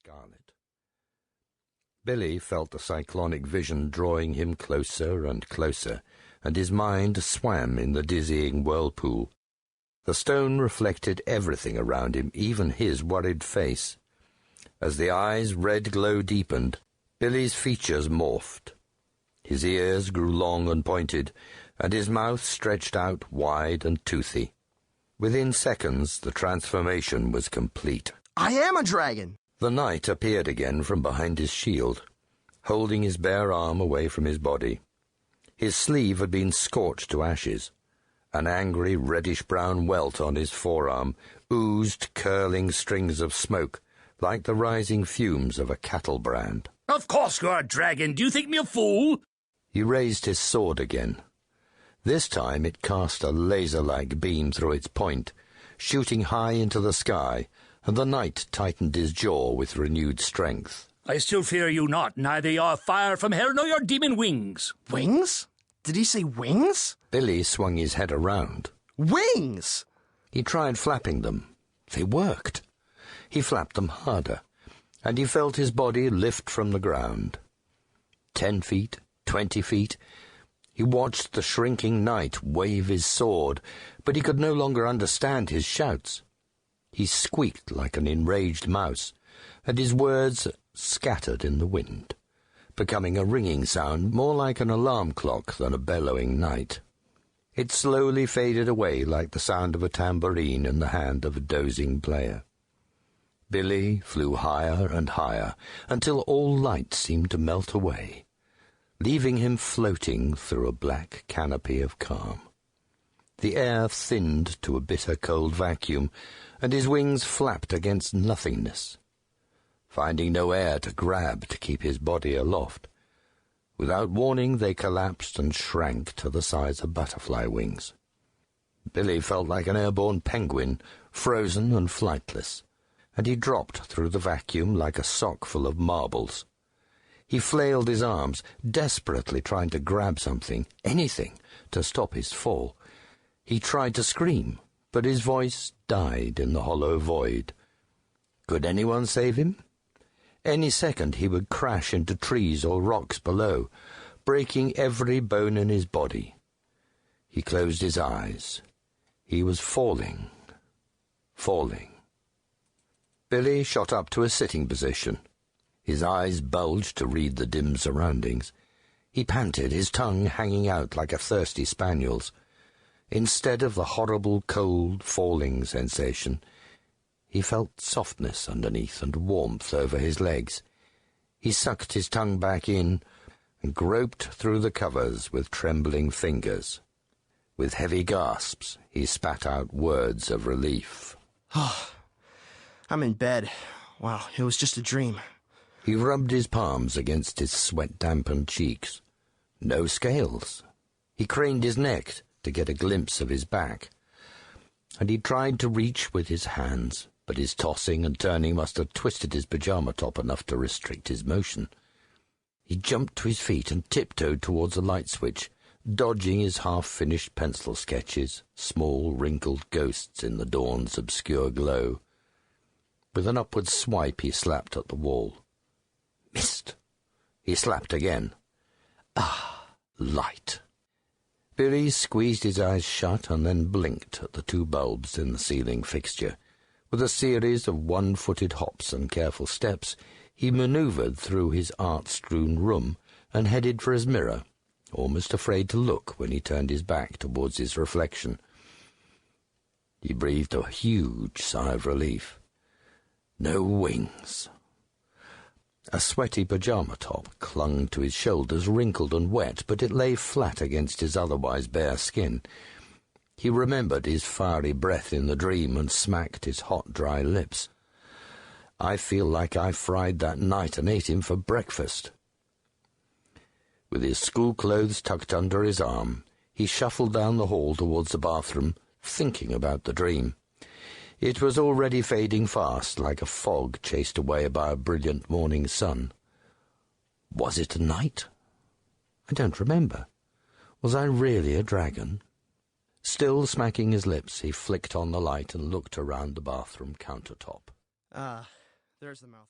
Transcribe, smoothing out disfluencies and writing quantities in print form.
scarlet. Billy felt the cyclonic vision drawing him closer and closer, and his mind swam in the dizzying whirlpool. The stone reflected everything around him, even his worried face. As the eye's red glow deepened, Billy's features morphed. His ears grew long and pointed, and his mouth stretched out wide and toothy. Within seconds, the transformation was complete. I am a dragon! The knight appeared again from behind his shield, holding his bare arm away from his body. His sleeve had been scorched to ashes. An angry reddish-brown welt on his forearm oozed curling strings of smoke, like the rising fumes of a cattle brand. Of course you're a dragon. Do you think me a fool? He raised his sword again. This time it cast a laser-like beam through its point, shooting high into the sky, and the knight tightened his jaw with renewed strength. I still fear you not, neither your fire from hell nor your demon wings. Wings? Did he say wings? Billy swung his head around. Wings! He tried flapping them. They worked. He flapped them harder, and he felt his body lift from the ground. 10 feet, 20 feet. He watched the shrinking knight wave his sword, but he could no longer understand his shouts. He squeaked like an enraged mouse, and his words scattered in the wind, becoming a ringing sound more like an alarm clock than a bellowing knight. It slowly faded away like the sound of a tambourine in the hand of a dozing player. Billy flew higher and higher until all light seemed to melt away, leaving him floating through a black canopy of calm. The air thinned to a bitter cold vacuum, and his wings flapped against nothingness, finding no air to grab to keep his body aloft. Without warning, they collapsed and shrank to the size of butterfly wings. Billy felt like an airborne penguin, frozen and flightless, and he dropped through the vacuum like a sock full of marbles. He flailed his arms, desperately trying to grab something, anything, to stop his fall. He tried to scream, but his voice died in the hollow void. Could anyone save him? Any second he would crash into trees or rocks below, breaking every bone in his body. He closed his eyes. He was falling. Billy shot up to a sitting position. His eyes bulged to read the dim surroundings. He panted, his tongue hanging out like a thirsty spaniel's. Instead of the horrible, cold, falling sensation, he felt softness underneath and warmth over his legs. He sucked his tongue back in and groped through the covers with trembling fingers. With heavy gasps, he spat out words of relief. I'm in bed. Wow, it was just a dream. He rubbed his palms against his sweat-dampened cheeks. No scales. He craned his neck to get a glimpse of his back, and he tried to reach with his hands, but his tossing and turning must have twisted his pajama top enough to restrict his motion. He jumped to his feet and tiptoed towards the light switch, dodging his half-finished pencil sketches, small wrinkled ghosts in the dawn's obscure glow. With an upward swipe he slapped at the wall. Missed. He slapped again. Light. Billy squeezed his eyes shut and then blinked at the 2 bulbs in the ceiling fixture. With a series of one-footed hops and careful steps, he manoeuvred through his art-strewn room and headed for his mirror, almost afraid to look when he turned his back towards his reflection. He breathed a huge sigh of relief. No wings. A sweaty pajama top clung to his shoulders, wrinkled and wet, but it lay flat against his otherwise bare skin. He remembered his fiery breath in the dream and smacked his hot, dry lips. I feel like I fried that night and ate him for breakfast. With his school clothes tucked under his arm, he shuffled down the hall towards the bathroom, thinking about the dream. It was already fading fast, like a fog chased away by a brilliant morning sun. Was it a night? I don't remember. Was I really a dragon? Still smacking his lips, he flicked on the light and looked around the bathroom countertop. There's the mouth.